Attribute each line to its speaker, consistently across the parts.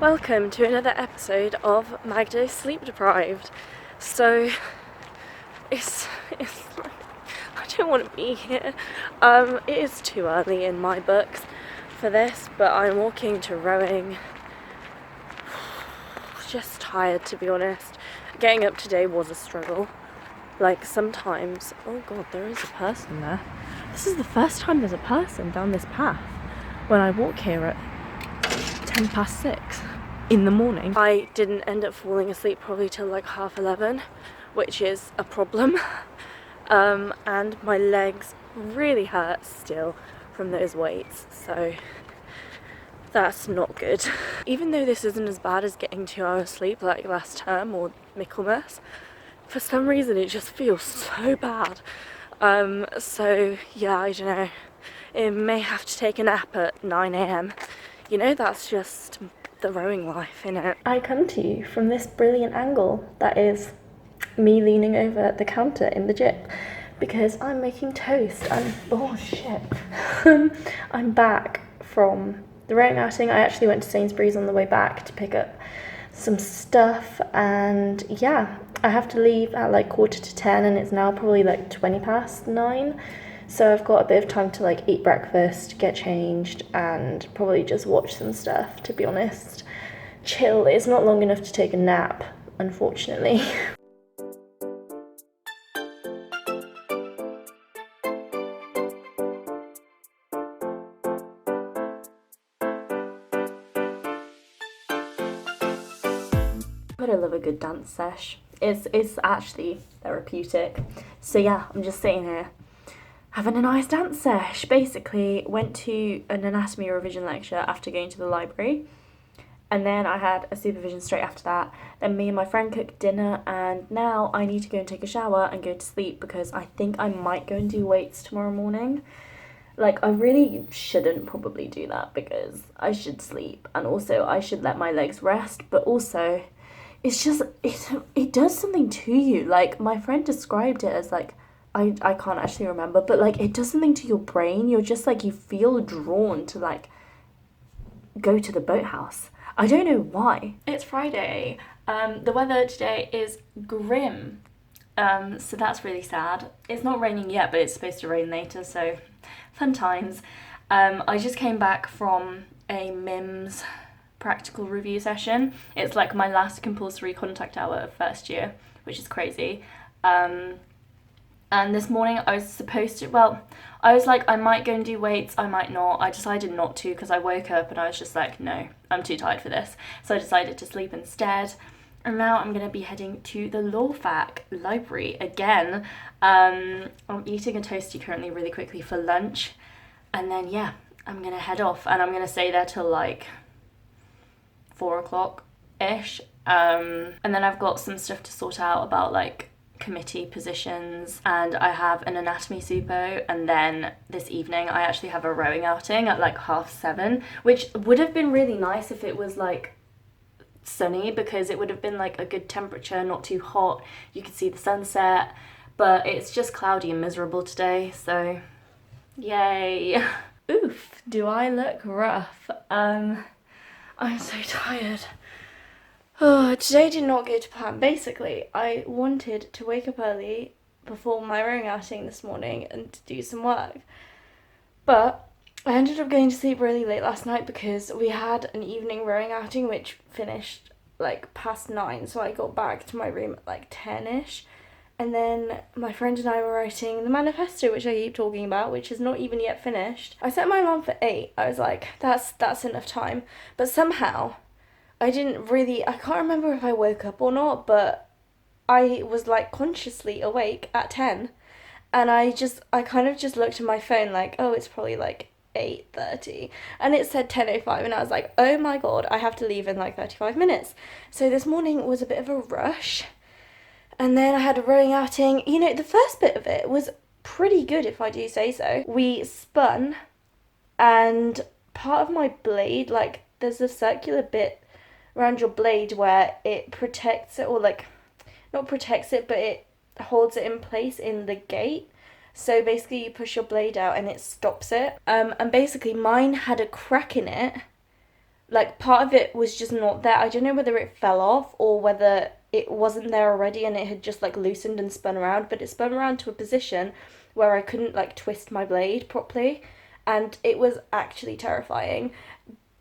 Speaker 1: Welcome to another episode of Magda Sleep Deprived. So, it's I don't want to be here. It is too early in my books for this, but I'm walking to rowing. Just tired, to be honest. Getting up today was a struggle. Like, sometimes... Oh god, there is a person there. This is the first time there's a person down this path when I walk here at 6:10 in the morning. I didn't end up falling asleep probably till like 11:30, which is a problem. And my legs really hurt still from those weights, so that's not good. Even though this isn't as bad as getting 2 hours sleep like last term or Michaelmas, for some reason it just feels so bad. So yeah, I don't know. It may have to take a nap at 9 a.m. You know, that's just the rowing life, innit? I come to you from this brilliant angle that is me leaning over the counter in the gym because I'm making toast and oh shit. I'm back from the rowing outing. I actually went to Sainsbury's on the way back to pick up some stuff, and yeah, I have to leave at like 9:45 and it's now probably like 9:20. So I've got a bit of time to like eat breakfast, get changed, and probably just watch some stuff, to be honest. Chill. It's not long enough to take a nap, unfortunately. But I love a good dance sesh. It's actually therapeutic. So yeah, I'm just sitting here having a nice dance sesh. Basically went to an anatomy revision lecture after going to the library, and then I had a supervision straight after that. Then me and my friend cooked dinner, and now I need to go and take a shower and go to sleep because I think I might go and do weights tomorrow morning. Like, I really shouldn't probably do that because I should sleep, and also I should let my legs rest, but also it's just, it does something to you. Like, my friend described it as like, I can't actually remember, but like it does something to your brain. You're just like, you feel drawn to like go to the boathouse. I don't know why. It's Friday. The weather today is grim. So that's really sad. It's not raining yet, but it's supposed to rain later, so fun times. I just came back from a MIMS practical review session. It's like my last compulsory contact hour of first year, which is crazy. And this morning I was supposed to, I was like, I might go and do weights, I might not. I decided not to because I woke up and I was just like, no, I'm too tired for this. So I decided to sleep instead. And now I'm going to be heading to the LoVe library again. I'm eating a toasty currently really quickly for lunch. And then, yeah, I'm going to head off and I'm going to stay there till like 4 o'clock-ish. And then I've got some stuff to sort out about like committee positions, and I have an anatomy supo, and then this evening I actually have a rowing outing at like 7:30, which would have been really nice if it was like sunny because it would have been like a good temperature, not too hot, you could see the sunset, but it's just cloudy and miserable today, so yay. Oof, do I look rough? I'm so tired. Oh, today did not go to plan. Basically, I wanted to wake up early before my rowing outing this morning and to do some work. But I ended up going to sleep really late last night because we had an evening rowing outing which finished like past 9. So I got back to my room at like 10-ish. And then my friend and I were writing the manifesto, which I keep talking about, which is not even yet finished. I set my alarm for 8. I was like, that's enough time. But somehow I can't remember if I woke up or not, but I was like consciously awake at 10, and I kind of just looked at my phone like, oh, it's probably like 8:30, and it said 10:05, and I was like, oh my god, I have to leave in like 35 minutes. So this morning was a bit of a rush, and then I had a rowing outing. You know, the first bit of it was pretty good, if I do say so. We spun, and part of my blade, like there's a circular bit around your blade where it protects it, or like not protects it, but it holds it in place in the gate. So basically you push your blade out and it stops it. And basically mine had a crack in it like part of it was just not there. I don't know whether it fell off or whether it wasn't there already and it had just like loosened and spun around, but it spun around to a position where I couldn't like twist my blade properly, and it was actually terrifying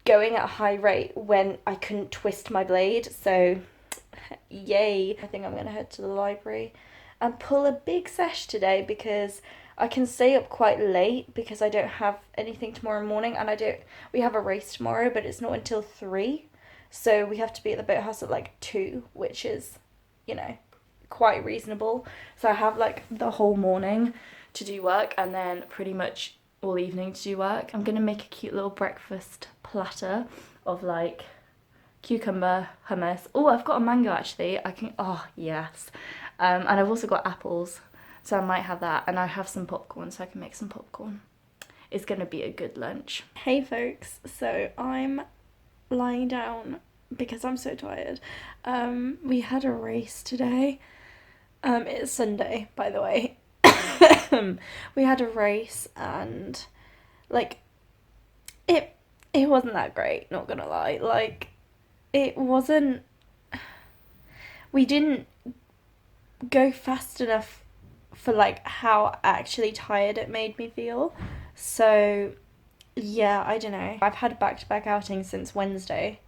Speaker 1: going at a high rate when I couldn't twist my blade. So yay. I think I'm gonna head to the library and pull a big sesh today because I can stay up quite late because I don't have anything tomorrow morning, and we have a race tomorrow, but it's not until 3. So we have to be at the boathouse at like 2, which is, you know, quite reasonable. So I have like the whole morning to do work and then pretty much all evening to do work. I'm gonna make a cute little breakfast platter of like cucumber, hummus. Oh, I've got a mango actually. Oh yes. And I've also got apples, so I might have that, and I have some popcorn, so I can make some popcorn. It's gonna be a good lunch. Hey folks, so I'm lying down because I'm so tired. We had a race today. It's Sunday, by the way. We had a race and like it wasn't that great, not gonna lie. Like it wasn't, we didn't go fast enough for like how actually tired it made me feel. So yeah, I don't know. I've had back-to-back outings since Wednesday.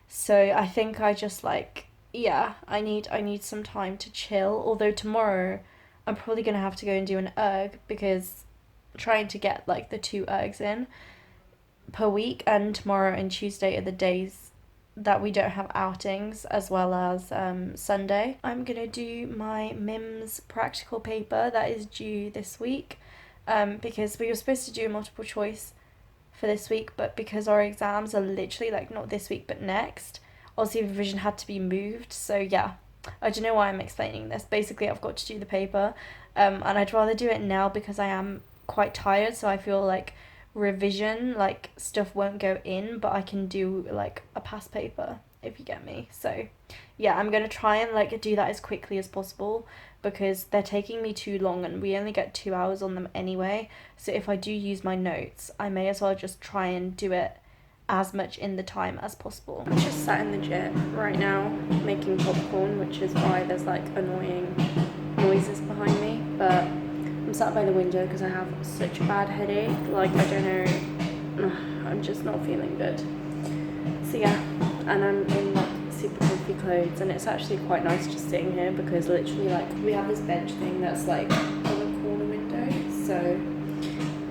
Speaker 1: So I think I just like, yeah, I need some time to chill. Although tomorrow I'm probably gonna have to go and do an erg because trying to get like the 2 ergs in per week, and tomorrow and Tuesday are the days that we don't have outings, as well as Sunday. I'm gonna do my MIMS practical paper that is due this week, because we were supposed to do a multiple choice for this week, but because our exams are literally like not this week but next, obviously revision had to be moved. So yeah, I don't know why I'm explaining this. Basically I've got to do the paper, and I'd rather do it now because I am quite tired, so I feel like revision like stuff won't go in, but I can do like a past paper, if you get me. So yeah, I'm gonna try and like do that as quickly as possible because they're taking me too long and we only get 2 hours on them anyway. So if I do use my notes, I may as well just try and do it as much in the time as possible. I'm just sat in the jet right now making popcorn, which is why there's like annoying noises behind me, but I'm sat by the window because I have such a bad headache. Like, I don't know, I'm just not feeling good. So yeah, and I'm in like super comfy clothes, and it's actually quite nice just sitting here because literally like we have this bench thing that's like on the corner window, so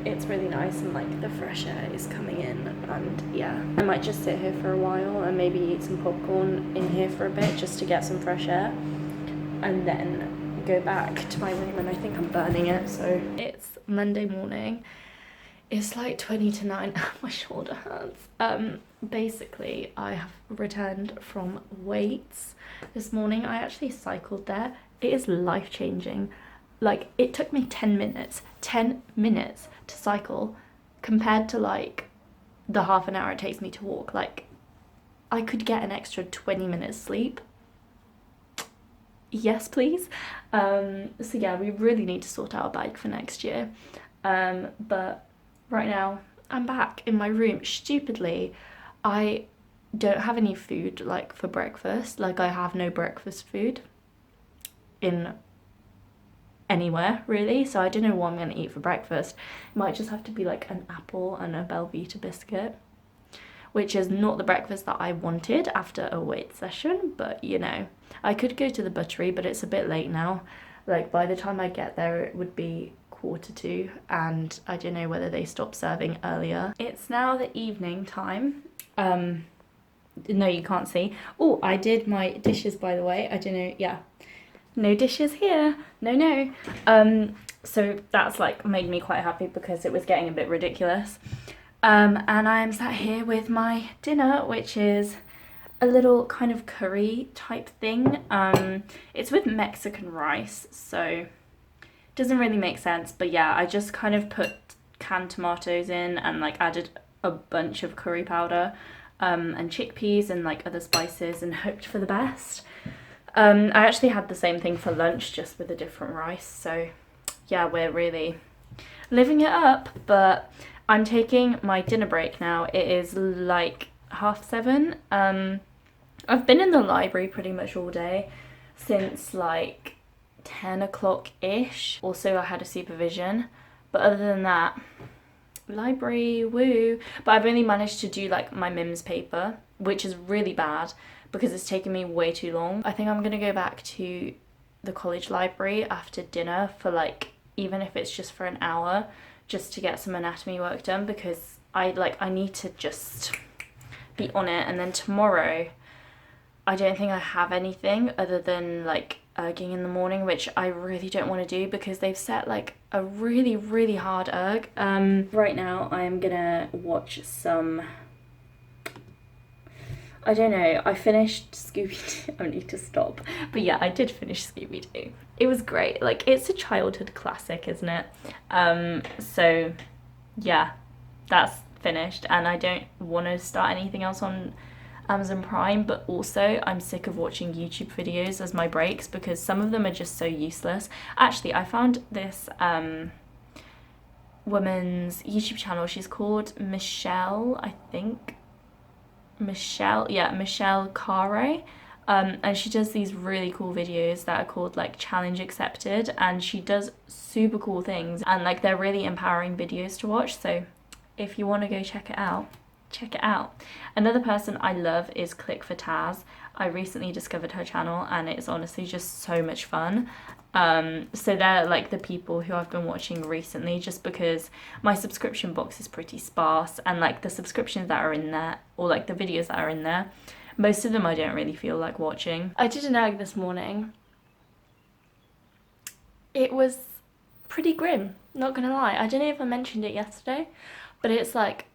Speaker 1: it's really nice and like the fresh air is coming in. And yeah, I might just sit here for a while and maybe eat some popcorn in here for a bit just to get some fresh air, and then go back to my room. And I think I'm burning it. So it's Monday morning, it's like 20 to 9. My shoulder hurts. Basically I have returned from weights this morning. I actually cycled there. It is life-changing. Like, it took me 10 minutes to cycle compared to like the half an hour it takes me to walk. Like, I could get an extra 20 minutes sleep. Yes, please. So yeah, we really need to sort out a bike for next year. But right now I'm back in my room. Stupidly, I don't have any food like for breakfast. Like, I have no breakfast food in anywhere really, so I don't know what I'm gonna eat for breakfast. It might just have to be like an apple and a Belvita biscuit, which is not the breakfast that I wanted after a weight session, but you know, I could go to the buttery, but it's a bit late now. Like, by the time I get there it would be 1:45, and I don't know whether they stop serving earlier. It's now the evening time. No, you can't see. Oh, I did my dishes, by the way. I don't know, yeah, no dishes here, no. So that's like made me quite happy because it was getting a bit ridiculous. And I'm sat here with my dinner, which is a little kind of curry type thing. It's with Mexican rice, so it doesn't really make sense, but yeah, I just kind of put canned tomatoes in and like added a bunch of curry powder, and chickpeas and like other spices, and hoped for the best. I actually had the same thing for lunch, just with a different rice, so yeah, we're really living it up. But I'm taking my dinner break now. It is like 7:30. I've been in the library pretty much all day since like 10 o'clock-ish. Also, I had a supervision, but other than that, library, woo. But I've only managed to do like my MIMS paper, which is really bad because it's taken me way too long. I think I'm gonna go back to the college library after dinner for like, even if it's just for an hour, just to get some anatomy work done, because I need to just be on it. And then tomorrow, I don't think I have anything other than like erging in the morning, which I really don't want to do because they've set like a really, really hard erg. Right now I am gonna watch some, I don't know, I finished Scooby-Doo. I need to stop. But yeah, I did finish Scooby-Doo. It was great. Like, it's a childhood classic, isn't it? So yeah, that's finished, and I don't want to start anything else on Amazon Prime, but also I'm sick of watching YouTube videos as my breaks because some of them are just so useless. Actually, I found this woman's YouTube channel. She's called Michelle, I think. Michelle Clare. And she does these really cool videos that are called like Challenge Accepted, and she does super cool things, and like they're really empowering videos to watch. So if you want to go check it out, check it out. Another person I love is Click for Taz. I recently discovered her channel and it's honestly just so much fun. So they're like the people who I've been watching recently, just because my subscription box is pretty sparse, and like the subscriptions that are in there, or like the videos that are in there, most of them I don't really feel like watching. I did an egg this morning. It was pretty grim, not gonna lie. I don't know if I mentioned it yesterday, but it's like,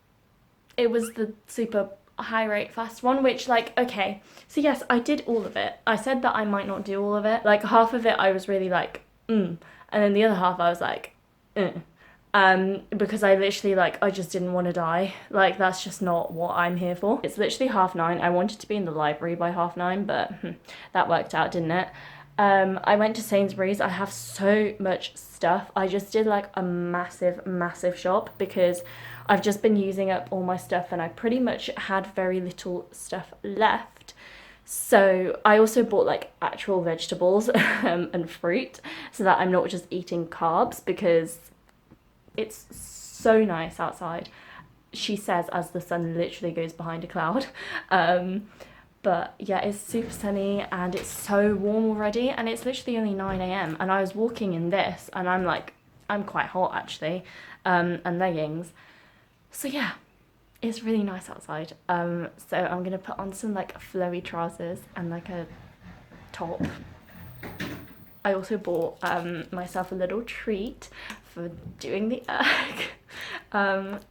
Speaker 1: it was the super high rate fast one, which like, okay, so yes, I did all of it. I said that I might not do all of it. Like half of it I was really like, and then the other half I was like, because I literally like, I just didn't want to die. Like that's just not what I'm here for. It's literally 9:30. I wanted to be in the library by 9:30, but that worked out, didn't it? I went to Sainsbury's. I have so much stuff. I just did like a massive shop because I've just been using up all my stuff and I pretty much had very little stuff left. So I also bought like actual vegetables and fruit so that I'm not just eating carbs, because it's so nice outside, she says, as the sun literally goes behind a cloud. But yeah, it's super sunny and it's so warm already, and it's literally only 9 a.m. and I was walking in this and I'm like, I'm quite hot actually, and leggings. So yeah, it's really nice outside. So I'm gonna put on some like flowy trousers and like a top. I also bought myself a little treat for doing the erg.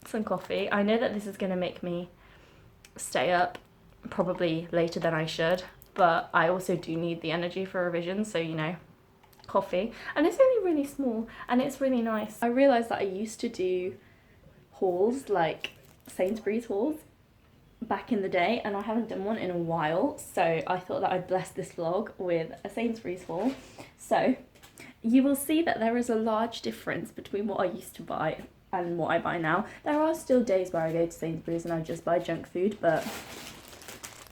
Speaker 1: Some coffee. I know that this is gonna make me stay up probably later than I should, but I also do need the energy for revision, so you know, coffee. And it's only really small and it's really nice. I realised that I used to do hauls, like Sainsbury's hauls, back in the day, and I haven't done one in a while, so I thought that I'd bless this vlog with a Sainsbury's haul. So you will see that there is a large difference between what I used to buy and what I buy now. There are still days where I go to Sainsbury's and I just buy junk food, but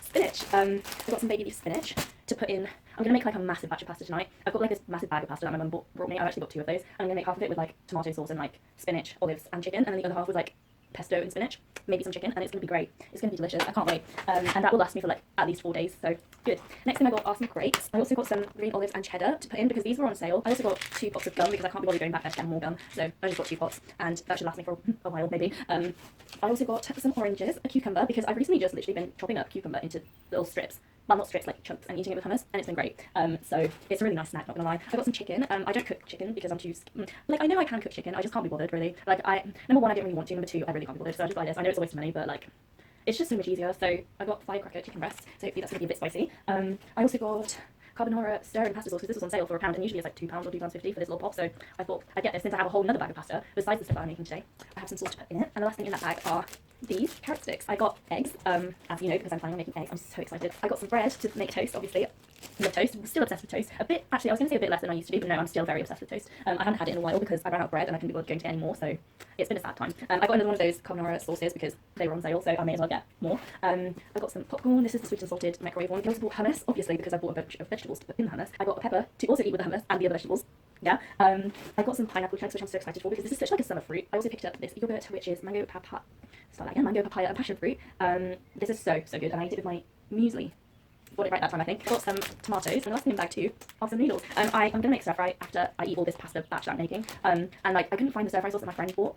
Speaker 1: spinach. I've got some baby leaf spinach to put in. I'm going to make like a massive batch of pasta tonight. I've got like this massive bag of pasta that my mum brought me. I've actually got 2 of those. And I'm going to make half of it with like tomato sauce and like spinach, olives and chicken. And then the other half with like pesto and spinach, maybe some chicken, and it's going to be great. It's going to be delicious. I can't wait. And that will last me for like at least 4 days, so good. Next thing I got are some grapes. I also got some green olives and cheddar to put in because these were on sale. I also got 2 pots of gum because I can't be bothered going back there to get more gum, so I just got 2 pots, and that should last me for a while maybe. I also got some oranges, a cucumber, because I've recently just literally been chopping up cucumber into little strips. Well, not strips, like chunks, and eating it with hummus, and it's been great. So it's a really nice snack, not gonna lie. I got some chicken. I don't cook chicken because I'm too like, I know I can cook chicken, I just can't be bothered really. Like, number 1, I don't really want to. Number 2, I really can't be bothered, so I just buy this. I know it's a waste of money, but like, it's just so much easier. So I got firecracker chicken breasts, so hopefully that's gonna be a bit spicy. I also got carbonara stir and pasta sauce, because this was on sale for £1, and usually it's like £2 or £2.50 for this little pot, so I thought I'd get this since I have a whole nother bag of pasta besides the stuff that I'm making today. I have some sauce to put in it, and the last thing in that bag are these carrot sticks. I got eggs, as you know, because I'm planning on making eggs. I'm so excited. I got some bread to make toast, obviously.
Speaker 2: love toast. I'm still obsessed with toast. A bit, actually, I was going to say a bit less than I used to do, but no, I'm still very obsessed with toast. I haven't had it in a while because I ran out of bread and I couldn't be bothered going to get any more, so it's been a sad time. I got another one of those carbonara sauces because they were on sale, so I may as well get more. I got some popcorn. This is the sweet and salted microwave one. I also bought hummus, obviously, because I bought a bunch of vegetables to put in the hummus. I got a pepper to also eat with the hummus and the other vegetables. Yeah. I got some pineapple chunks, which I'm so excited for because this is such like a summer fruit. I also picked up this yogurt, which is mango papaya. Start that again. Mango papaya and passion fruit. This is so good, and I ate it with my muesli. Got it right that time, I think. Got some tomatoes, and the last thing in the bag too are some noodles. I'm gonna make stir fry after I eat all this pasta batch that I'm making. And like I couldn't find the stir fry sauce that my friend bought,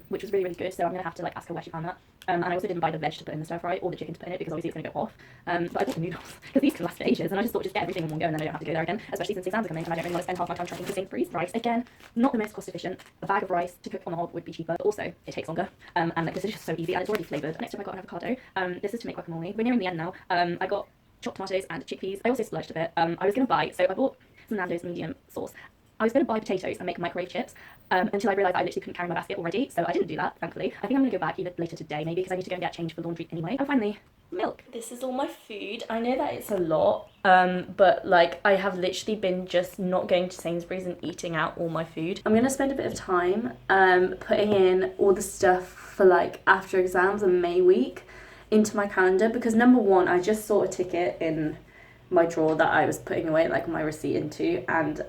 Speaker 2: which was really good. So I'm gonna have to like ask her where she found that. And I also didn't buy the veg to put in the stir fry or the chicken to put in it because obviously it's gonna go off. But I bought the noodles because these can last for ages, and I just thought just get everything in one go and then I don't have to go there again. Especially since exams are coming and I don't really want to spend half my time trekking to Sainsbury's. Rice again, not the most cost efficient. A bag of rice to cook on the hob would be cheaper, but also it takes longer. And like this is just so easy and it's already flavoured. Next up I got an avocado. This is to make guacamole. We're nearing the end now. I got chopped tomatoes and chickpeas. I also splurged a bit. I was going to buy, so I bought some Nando's medium sauce. I was going to buy potatoes and make microwave chips until I realised I literally couldn't carry my basket already, so I didn't do that, thankfully. I think I'm going to go back either later today, maybe, because I need to go and get changed for laundry anyway. Oh, finally, milk.
Speaker 1: This is all my food. I know that it's a lot, but like I have literally been just not going to Sainsbury's and eating out all my food. I'm going to spend a bit of time putting in all the stuff for like after exams and May week into my calendar, because number one, I just saw a ticket in my drawer that I was putting away like my receipt into, and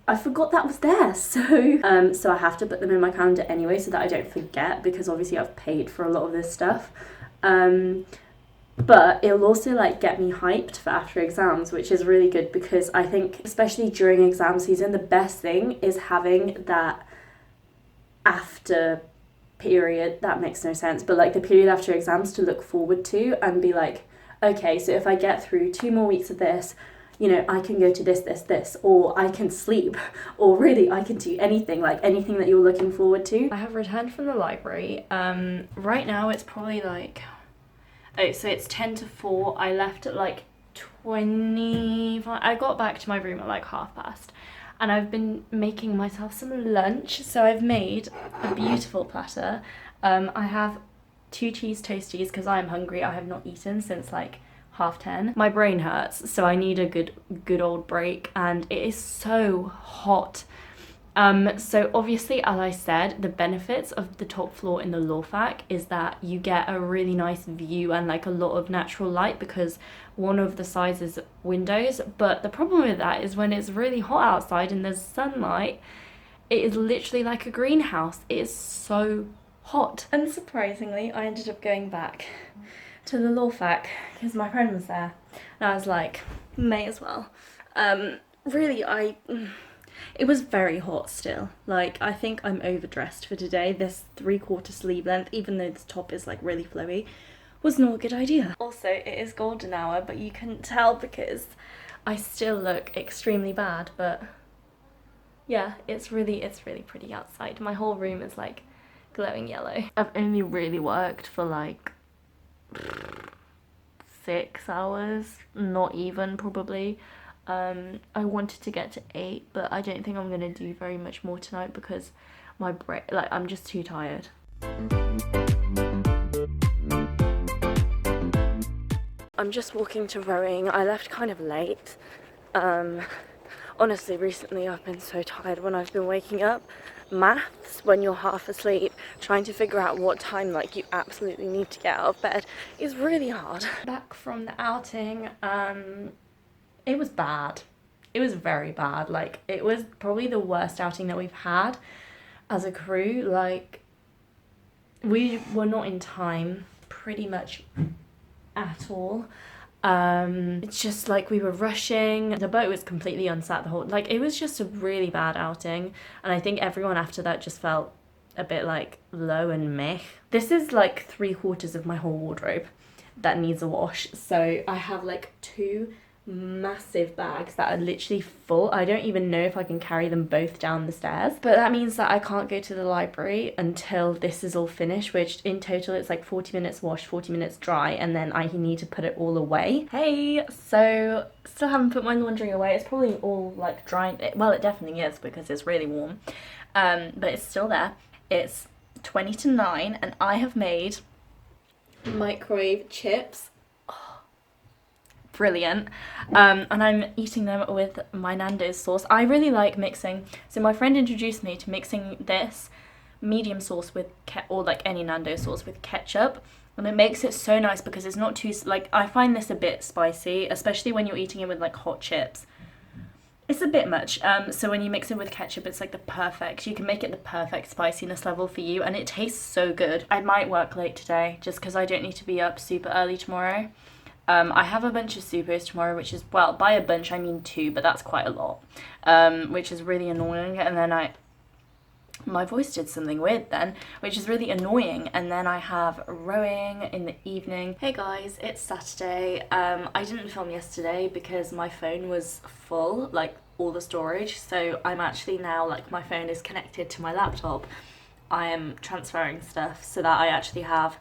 Speaker 1: I forgot that was there, so I have to put them in my calendar anyway so that I don't forget, because obviously I've paid for a lot of this stuff. But it'll also like get me hyped for after exams, which is really good, because I think especially during exam season the best thing is having that after period, that makes no sense, but like the period after exams to look forward to and be like, okay, so if I get through 2 more weeks of this, you know, I can go to this, or I can sleep, or really I can do anything, like anything that you're looking forward to. I have returned from the library. Right now it's probably like, oh, so it's 10 to 4. I left at like 25. I got back to my room at like past. And I've been making myself some lunch. So I've made a beautiful platter. I have 2 cheese toasties because I'm hungry. I have not eaten since like 10:30. My brain hurts, so I need a good old break, and it is so hot. So obviously, as I said, the benefits of the top floor in the LoVe is that you get a really nice view and like a lot of natural light because one of the sides is windows. But the problem with that is when it's really hot outside and there's sunlight, it is literally like a greenhouse. It is so hot. Unsurprisingly, I ended up going back to the LoVe because my friend was there, and I was like, may as well. Really, it was very hot still. Like, I think I'm overdressed for today. This 3/4 sleeve length, even though the top is like really flowy, was not a good idea. Also, it is golden hour, but you couldn't tell because I still look extremely bad, but yeah, it's really pretty outside. My whole room is like glowing yellow. I've only really worked for like 6 hours, not even probably. I wanted to get to 8, but I don't think I'm gonna do very much more tonight because my brain, like, I'm just too tired. I'm just walking to rowing. I left kind of late. Honestly, recently I've been so tired when I've been waking up. Maths, when you're half asleep, trying to figure out what time like you absolutely need to get out of bed is really hard. Back from the outing, it was bad. It was very bad. Like, it was probably the worst outing that we've had as a crew. Like, we were not in time pretty much at all. It's just like we were rushing. The boat was completely unsat the whole, like, it was just a really bad outing, and I think everyone after that just felt a bit like low and meh. This is like 3/4 of my whole wardrobe that needs a wash. So I have like 2 massive bags that are literally full. I don't even know if I can carry them both down the stairs, but that means that I can't go to the library until this is all finished, which in total it's like 40 minutes wash, 40 minutes dry, and then I need to put it all away. Hey, so still haven't put my laundry away. It's probably all like drying. Well, it definitely is because it's really warm, but it's still there. It's 20 to 9 and I have made microwave chips. brilliant. And I'm eating them with my Nando's sauce. I really like mixing, so my friend introduced me to mixing this medium sauce with or like any Nando's sauce with ketchup, and it makes it so nice because it's not too, like, I find this a bit spicy, especially when you're eating it with like hot chips. It's a bit much, so when you mix it with ketchup, it's like you can make it the perfect spiciness level for you, and it tastes so good. I might work late today just because I don't need to be up super early tomorrow. I have a bunch of supers tomorrow, which is, well, by a bunch I mean 2, but that's quite a lot, which is really annoying. And then my voice did something weird then, which is really annoying. And then I have rowing in the evening. Hey guys, it's Saturday. I didn't film yesterday because my phone was full, like all the storage. So I'm actually now, like, my phone is connected to my laptop. I am transferring stuff so that I actually have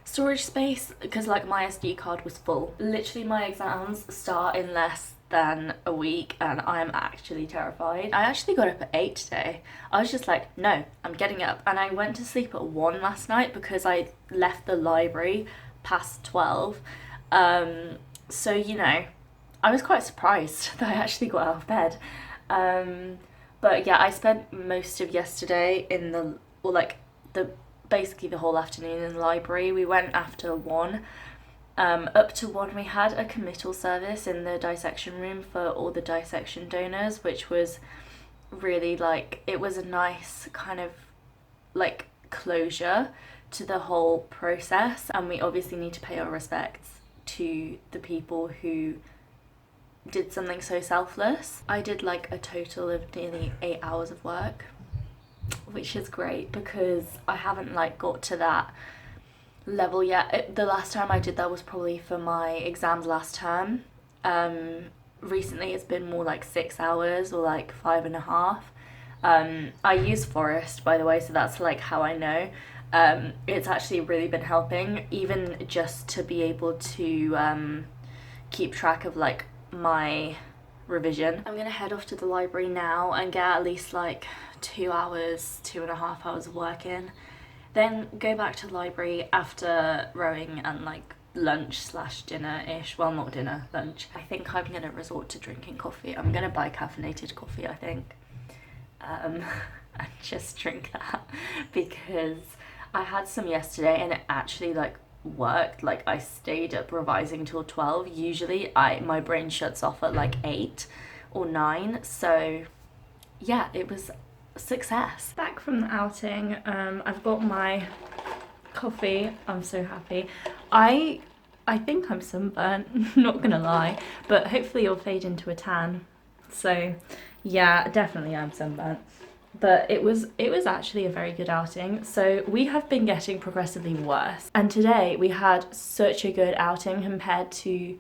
Speaker 1: storage space, because like my SD card was full. Literally my exams start in less than a week and I'm actually terrified. I actually got up at 8 today. I was just like, no, I'm getting up. And I went to sleep at 1 last night because I left the library past 12. So, you know, I was quite surprised that I actually got out of bed. But yeah, I spent most of yesterday in basically the whole afternoon in the library. We went after 1. Up to 1 we had a committal service in the dissection room for all the dissection donors, which was really, like, it was a nice kind of like closure to the whole process, and we obviously need to pay our respects to the people who did something so selfless. I did like a total of nearly 8 hours of work, which is great because I haven't like got to that level yet. The last time I did that was probably for my exams last term. Recently it's been more like 6 hours or like 5.5. I use Forest, by the way, so that's like how I know. It's actually really been helping, even just to be able to keep track of like my revision. I'm gonna head off to the library now and get at least like 2 hours, 2.5 hours of work in. Then go back to the library after rowing and like lunch/dinner-ish. Well, not dinner, lunch. I think I'm gonna resort to drinking coffee. I'm gonna buy caffeinated coffee, I think. And just drink that because I had some yesterday and it actually like worked. Like, I stayed up revising till 12. Usually my brain shuts off at like 8 or 9. So yeah, it was success. Back from the outing, I've got my coffee. I'm so happy. I think I'm sunburnt, not gonna lie, but hopefully it'll fade into a tan. So yeah, definitely I'm sunburnt. But it was actually a very good outing. So we have been getting progressively worse, and today we had such a good outing compared to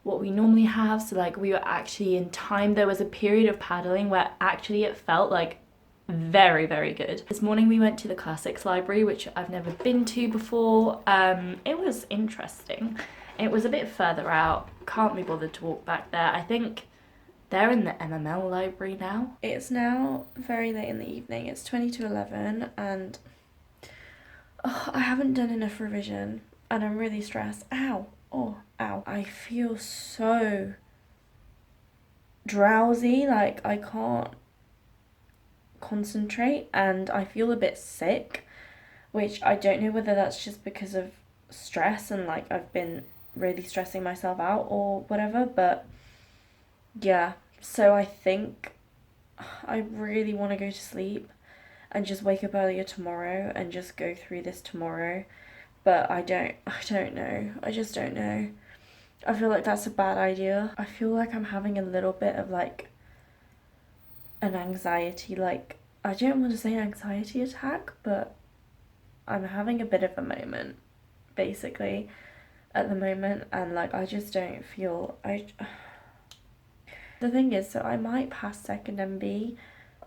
Speaker 1: what we normally have. So like, we were actually in time. There was a period of paddling where actually it felt like very, very good. This morning we went to the classics library, which I've never been to before. It was interesting. It was a bit further out. Can't be bothered to walk back there. I think they're in the MML library now. It's now very late in the evening. It's 20 to 11 and I haven't done enough revision and I'm really stressed. Ow. Oh, ow. I feel so drowsy, like I can't concentrate, and I feel a bit sick, which I don't know whether that's just because of stress and like I've been really stressing myself out or whatever, but yeah. So I think I really want to go to sleep and just wake up earlier tomorrow and just go through this tomorrow, but I don't know. I just don't know. I feel like that's a bad idea. I feel like I'm having a little bit of like an anxiety, like, I don't want to say anxiety attack, but I'm having a bit of a moment basically at the moment, and like I just don't feel the thing is, so I might pass second MB,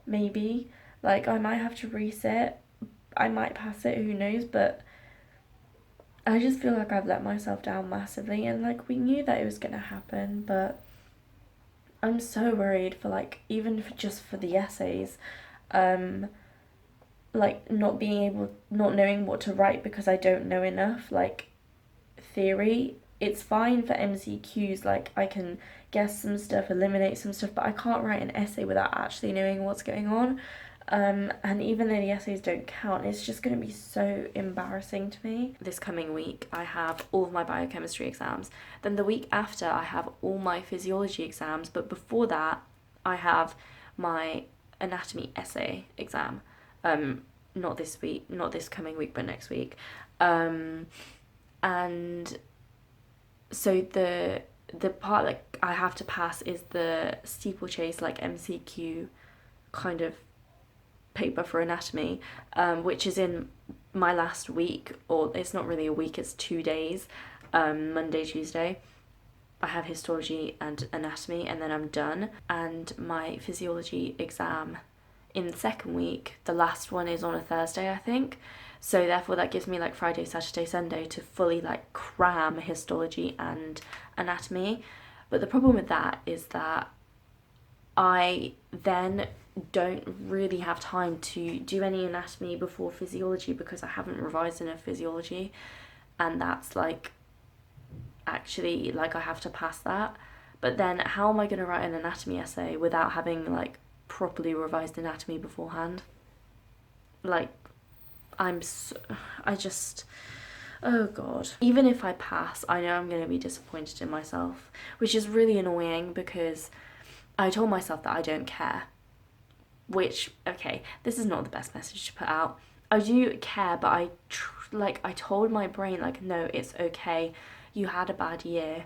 Speaker 1: maybe, like I might have to resit, I might pass it, who knows, but I just feel like I've let myself down massively, and like we knew that it was gonna happen, but I'm so worried for like, even for just for the essays, like not knowing what to write because I don't know enough like theory it's fine for MCQs, like I can guess some stuff, eliminate some stuff, but I can't write an essay without actually knowing what's going on. And even though the essays don't count, it's just going to be so embarrassing to me. This coming week, I have all of my biochemistry exams. Then the week after, I have all my physiology exams. But before that, I have my anatomy essay exam. Not this week, not this coming week, but next week. And so the part like I have to pass is the steeplechase like MCQ kind of paper for anatomy, which is in my last week, or it's not really a week, it's 2 days, Monday, Tuesday. I have histology and anatomy, and then I'm done. And my physiology exam in the second week, the last one is on a Thursday, I think. So therefore that gives me like Friday, Saturday, Sunday to fully like cram histology and anatomy. But the problem with that is that I then don't really have time to do any anatomy before physiology because I haven't revised enough physiology, and that's like actually like I have to pass that. But then how am I going to write an anatomy essay without having like properly revised anatomy beforehand? Like I just, oh god. Even if I pass, I know I'm going to be disappointed in myself, which is really annoying because I told myself that I don't care. Which, okay, this is not the best message to put out. I do care, but I told my brain, like, no, it's okay. You had a bad year.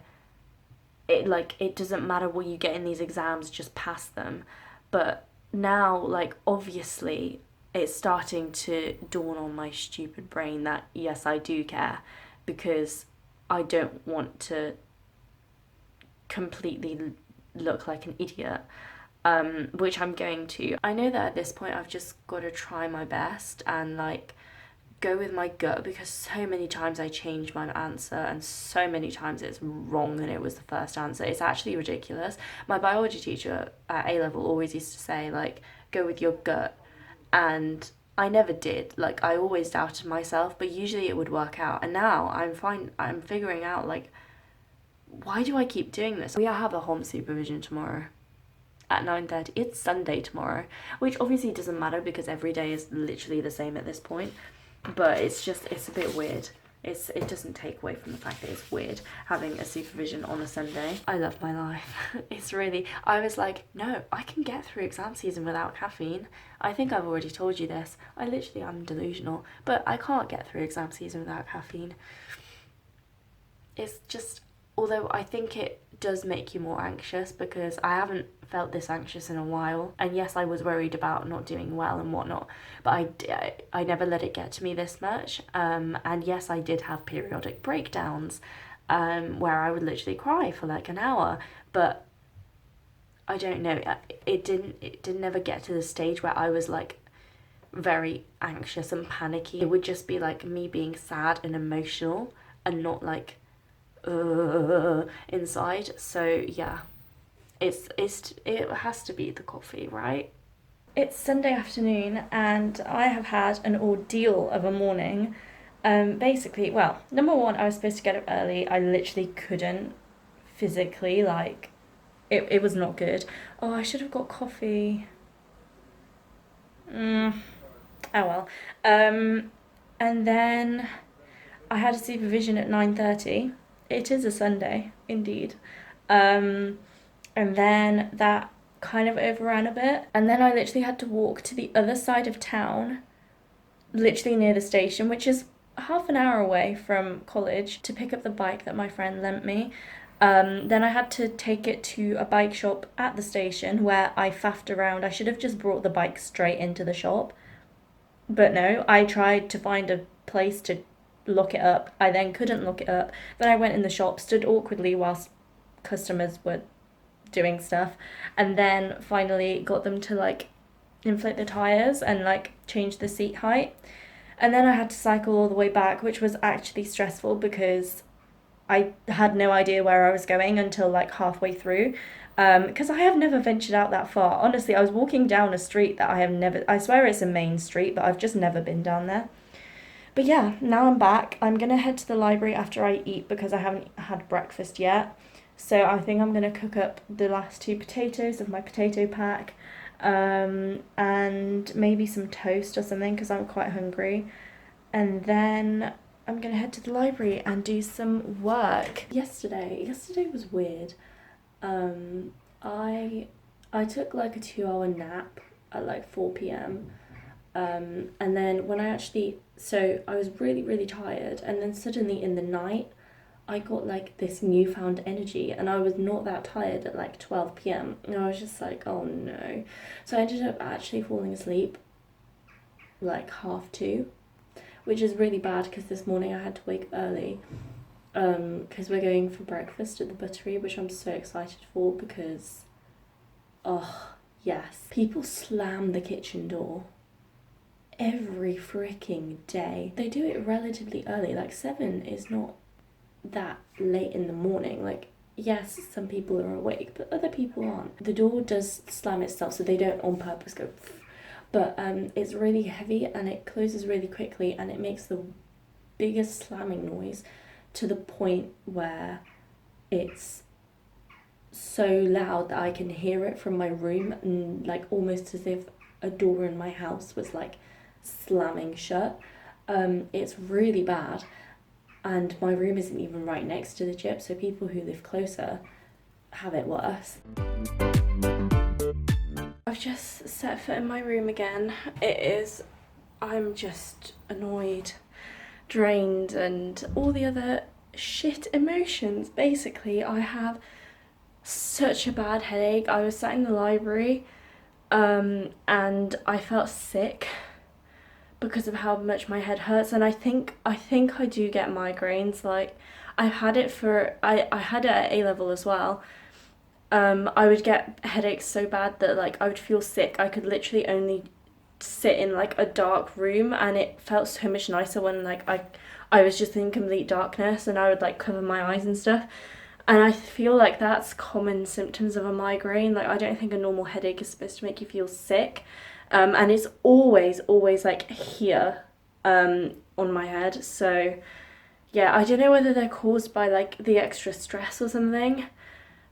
Speaker 1: It doesn't matter what you get in these exams, just pass them. But now, like, obviously, it's starting to dawn on my stupid brain that, yes, I do care, because I don't want to completely look like an idiot. Which I'm going to. I know that at this point I've just got to try my best and like go with my gut, because so many times I change my answer and so many times it's wrong and it was the first answer. It's actually ridiculous. My biology teacher at A-level always used to say like, go with your gut, and I never did. Like I always doubted myself, but usually it would work out. And now I'm figuring out like, why do I keep doing this? We have a home supervision tomorrow at 9:30. It's Sunday tomorrow, which obviously doesn't matter because every day is literally the same at this point, but it's a bit weird. It doesn't take away from the fact that it's weird having a supervision on a Sunday. I love my life. It's really, I was like, no, I can get through exam season without caffeine. I think I've already told you this. I literally am delusional, but I can't get through exam season without caffeine. It's just, although I think it does make you more anxious, because I haven't felt this anxious in a while. And yes, I was worried about not doing well and whatnot, but I never let it get to me this much. And yes, I did have periodic breakdowns where I would literally cry for like an hour, but I don't know, it didn't ever get to the stage where I was like very anxious and panicky. It would just be like me being sad and emotional and not like inside. So yeah, it has to be the coffee, right? It's Sunday afternoon and I have had an ordeal of a morning. Basically, well, number one, I was supposed to get up early. I literally couldn't physically, like, it was not good. Oh, I should have got coffee. Oh well. And then I had a supervision at 9:30. It is a Sunday, indeed. And then that kind of overran a bit. And then I literally had to walk to the other side of town, literally near the station, which is half an hour away from college, to pick up the bike that my friend lent me. Then I had to take it to a bike shop at the station where I faffed around. I should have just brought the bike straight into the shop. But no, I tried to find a place to lock it up. I then couldn't lock it up. Then I went in the shop, stood awkwardly whilst customers were doing stuff, and then finally got them to like inflate the tires and like change the seat height. And then I had to cycle all the way back, which was actually stressful because I had no idea where I was going until like halfway through, because I have never ventured out that far. Honestly, I was walking down a street that I swear it's a main street, but I've just never been down there. But yeah, now I'm back. I'm gonna head to the library after I eat because I haven't had breakfast yet. So I think I'm gonna cook up the last 2 potatoes of my potato pack, and maybe some toast or something because I'm quite hungry. And then I'm gonna head to the library and do some work. Yesterday was weird. Um, I I took like a 2-hour nap at like 4 p.m. And then when so I was really, really tired, and then suddenly in the night, I got like this newfound energy, and I was not that tired at like 12 p.m. And I was just like, oh no. So I ended up actually falling asleep like 1:30, which is really bad because this morning I had to wake early. Because we're going for breakfast at the Buttery, which I'm so excited for because, oh, yes. People slam the kitchen door every freaking day. They do it relatively early, like 7 is not that late in the morning. Like, yes, some people are awake, but other people aren't. The door does slam itself, so they don't on purpose go, but it's really heavy and it closes really quickly, and it makes the biggest slamming noise to the point where it's so loud that I can hear it from my room, and like almost as if a door in my house was like slamming shut. It's really bad, and my room isn't even right next to the gym, so people who live closer have it worse. I've just set foot in my room again. I'm just annoyed, drained, and all the other shit emotions. Basically, I have such a bad headache. I was sat in the library, and I felt sick because of how much my head hurts, and I think I do get migraines. Like, I've had it I had it at A level as well. I would get headaches so bad that like I would feel sick. I could literally only sit in like a dark room, and it felt so much nicer when like I was just in complete darkness, and I would like cover my eyes and stuff. And I feel like that's common symptoms of a migraine. Like, I don't think a normal headache is supposed to make you feel sick. And it's always like here, on my head. So yeah, I don't know whether they're caused by like the extra stress or something,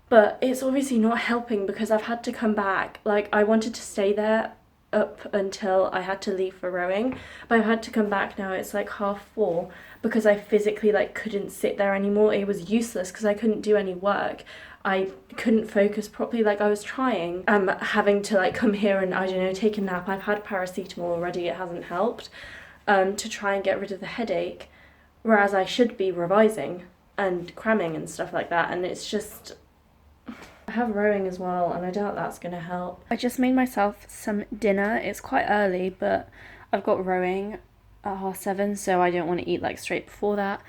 Speaker 1: but it's obviously not helping because I've had to come back. Like, I wanted to stay there up until I had to leave for rowing, but I've had to come back now. It's like 4:30 because I physically like couldn't sit there anymore. It was useless because I couldn't do any work. I couldn't focus properly. Like, I was trying, having to like come here and I don't know, take a nap. I've had paracetamol already, it hasn't helped, to try and get rid of the headache, whereas I should be revising and cramming and stuff like that. And it's just, I have rowing as well, and I doubt that's gonna help. I just made myself some dinner. It's quite early, but I've got rowing at 7:30, so I don't want to eat like straight before that.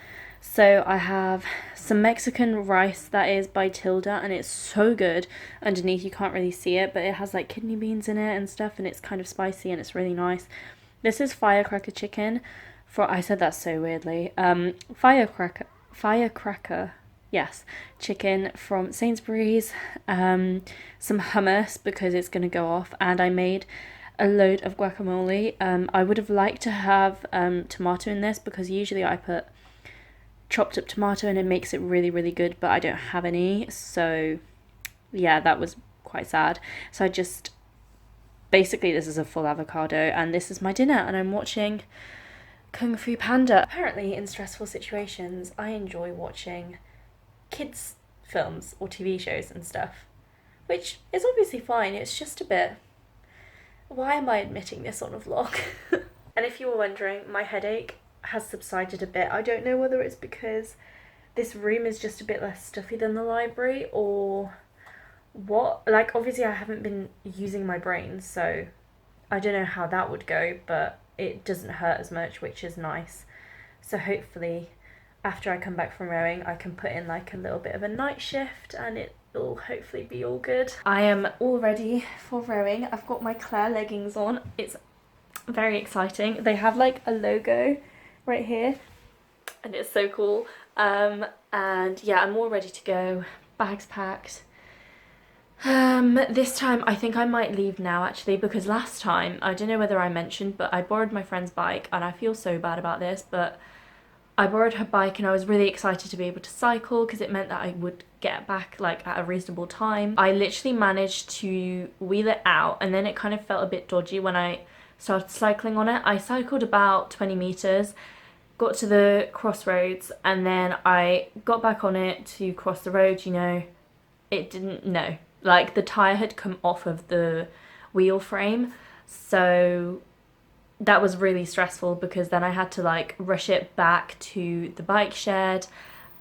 Speaker 1: So I have some Mexican rice that is by Tilda, and it's so good. Underneath you can't really see it, but it has like kidney beans in it and stuff, and it's kind of spicy and it's really nice. This is firecracker chicken I said that so weirdly. Firecracker, yes, chicken from Sainsbury's, some hummus because it's going to go off, and I made a load of guacamole. I would have liked to have tomato in this because usually I put chopped up tomato and it makes it really, really good, but I don't have any, so yeah, that was quite sad. So I just, basically this is a full avocado, and this is my dinner, and I'm watching Kung Fu Panda. Apparently in stressful situations I enjoy watching kids films or TV shows and stuff, which is obviously fine. It's just a bit, why am I admitting this on a vlog? And if you were wondering, my headache has subsided a bit. I don't know whether it's because this room is just a bit less stuffy than the library or what. Like, obviously I haven't been using my brain, so I don't know how that would go, but it doesn't hurt as much, which is nice. So hopefully after I come back from rowing I can put in like a little bit of a night shift and it'll hopefully be all good. I am all ready for rowing. I've got my Clare leggings on. It's very exciting. They have like a logo right here and it's so cool. And yeah, I'm all ready to go. Bags packed. This time I think I might leave now actually, because last time, I don't know whether I mentioned, but I borrowed my friend's bike and I feel so bad about this, but I borrowed her bike and I was really excited to be able to cycle because it meant that I would get back like at a reasonable time. I literally managed to wheel it out and then it kind of felt a bit dodgy when I started cycling on it. I cycled about 20 meters, got to the crossroads, and then I got back on it to cross the road, you know, it didn't, no, like the tire had come off of the wheel frame, so that was really stressful because then I had to like rush it back to the bike shed.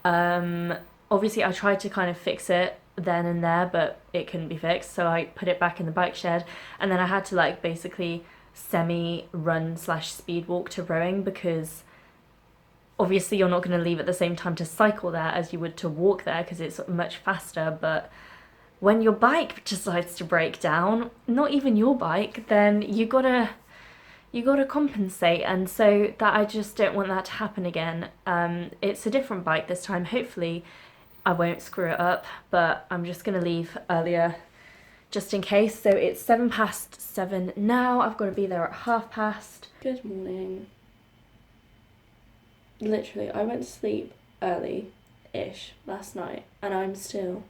Speaker 1: Obviously I tried to kind of fix it then and there, but it couldn't be fixed, so I put it back in the bike shed, and then I had to like basically semi run slash speed walk to rowing because obviously you're not going to leave at the same time to cycle there as you would to walk there because it's much faster, but when your bike decides to break down, not even your bike, then you gotta compensate, and so that I just don't want that to happen again. It's a different bike this time. Hopefully I won't screw it up, but I'm just gonna leave earlier just in case. So it's 7:07 now. I've got to be there at past. Good morning. Literally, I went to sleep early-ish last night and I'm still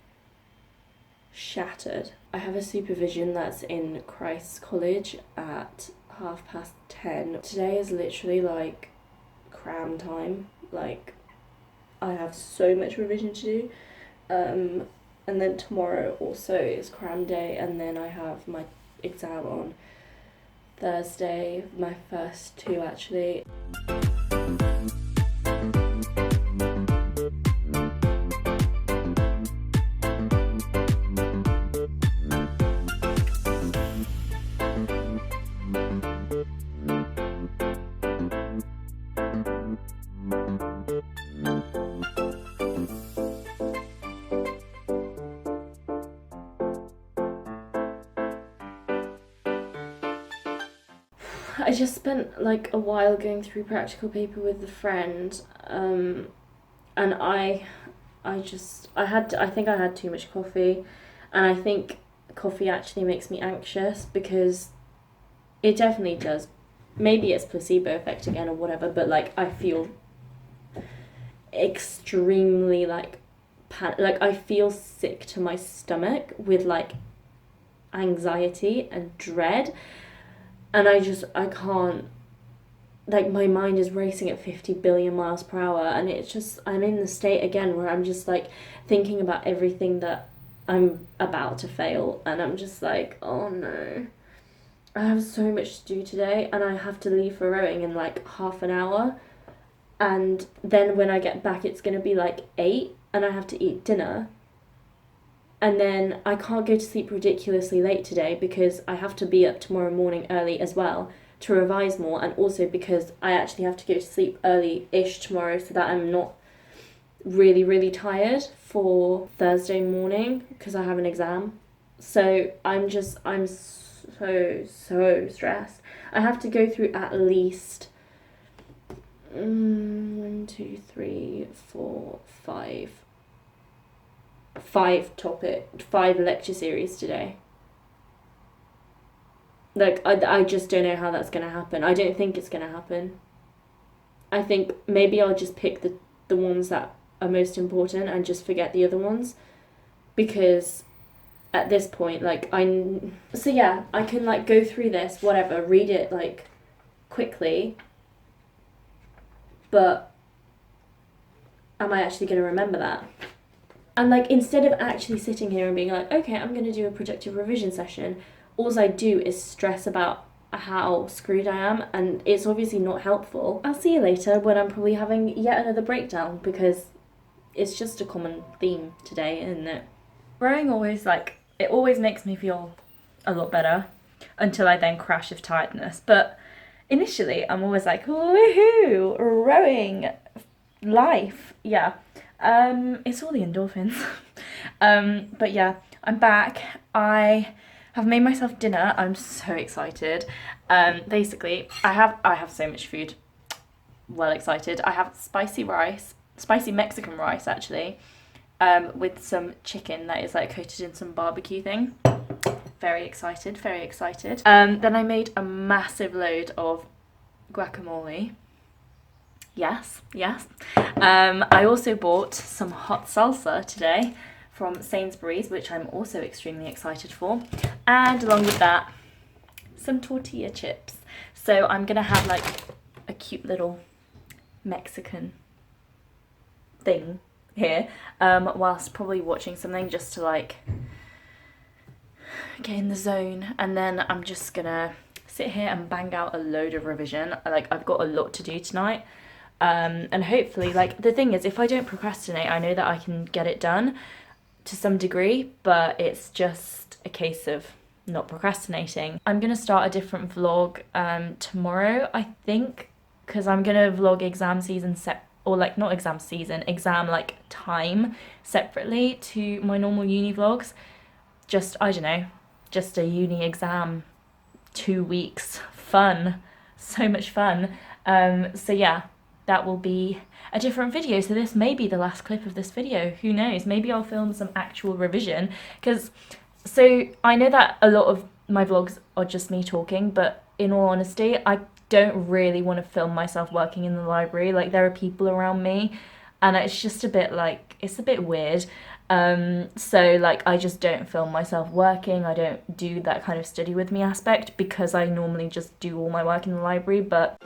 Speaker 1: shattered. I have a supervision that's in Christ's College at 10:30. Today is literally like cram time. Like I have so much revision to do. And then tomorrow also is cram day, and then I have my exam on Thursday, my first two actually. I just spent like a while going through practical paper with the friend, and I think I had too much coffee, and I think coffee actually makes me anxious because it definitely does. Maybe it's placebo effect again or whatever, but like I feel extremely like I feel sick to my stomach with like anxiety and dread. And I can't, like my mind is racing at 50 billion miles per hour, and it's just, I'm in the state again where I'm just like thinking about everything that I'm about to fail, and I'm just like, oh no, I have so much to do today, and I have to leave for rowing in like half an hour, and then when I get back it's gonna be like 8, and I have to eat dinner. And then I can't go to sleep ridiculously late today because I have to be up tomorrow morning early as well to revise more, and also because I actually have to go to sleep early-ish tomorrow so that I'm not really, really tired for Thursday morning because I have an exam. So I'm so stressed. I have to go through at least 1, 2, 3, 4, 5 lecture series today. Like I just don't know how that's gonna happen. I don't think it's gonna happen. I think maybe I'll just pick the ones that are most important and just forget the other ones, because at this point like I can like go through this, whatever, read it like quickly, but am I actually gonna remember that? And like instead of actually sitting here and being like, okay, I'm going to do a productive revision session, all I do is stress about how screwed I am, and it's obviously not helpful. I'll see you later when I'm probably having yet another breakdown, because it's just a common theme today, isn't it? Rowing always it always makes me feel a lot better until I then crash of tiredness. But initially I'm always like, woohoo, rowing, life, yeah. It's all the endorphins. But yeah, I'm back. I have made myself dinner. I'm so excited. Basically, I have so much food. Well excited. I have spicy rice, spicy Mexican rice actually, with some chicken that is like coated in some barbecue thing. Very excited, very excited. Then I made a massive load of guacamole. Yes, yes. I also bought some hot salsa today from Sainsbury's, which I'm also extremely excited for. And along with that, some tortilla chips. So I'm gonna have like a cute little Mexican thing here, whilst probably watching something just to like get in the zone. And then I'm just gonna sit here and bang out a load of revision. Like, I've got a lot to do tonight. And hopefully, like, the thing is, if I don't procrastinate, I know that I can get it done to some degree, but it's just a case of not procrastinating. I'm gonna start a different vlog tomorrow, I think, because I'm gonna vlog exam season or like not exam season, exam like time separately to my normal uni vlogs. Just, I don't know, just a uni exam, 2 weeks, fun, so much fun. So yeah, that will be a different video. So this may be the last clip of this video, who knows, maybe I'll film some actual revision, because so I know that a lot of my vlogs are just me talking, but in all honesty, I don't really want to film myself working in the library. Like, there are people around me and it's just a bit like, it's a bit weird. So like, I just don't film myself working. I don't do that kind of study with me aspect, because I normally just do all my work in the library. But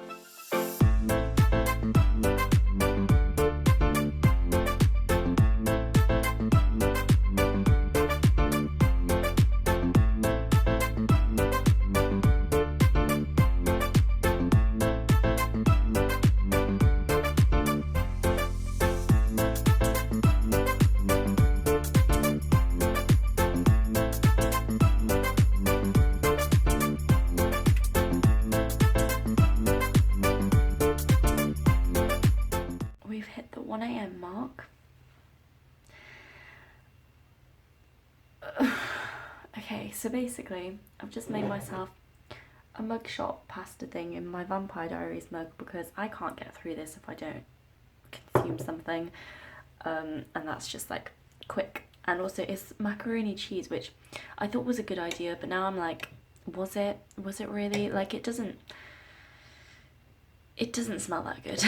Speaker 1: we've hit the 1 AM mark. Okay, so basically, I've just made myself a mugshot pasta thing in my Vampire Diaries mug, because I can't get through this if I don't consume something, and that's just like quick. And also it's macaroni cheese, which I thought was a good idea, but now I'm like, was it really? Like, it doesn't smell that good.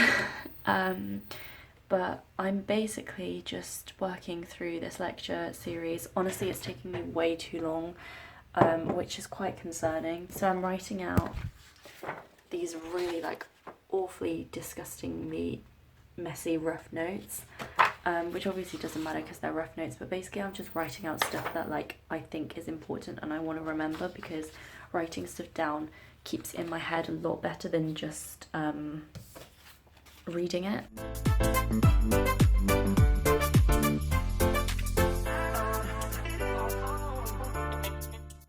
Speaker 1: But I'm basically just working through this lecture series. Honestly, it's taking me way too long, which is quite concerning. So I'm writing out these really like awfully disgustingly messy rough notes, which obviously doesn't matter because they're rough notes, but basically I'm just writing out stuff that like I think is important and I want to remember, because writing stuff down keeps it in my head a lot better than just reading it.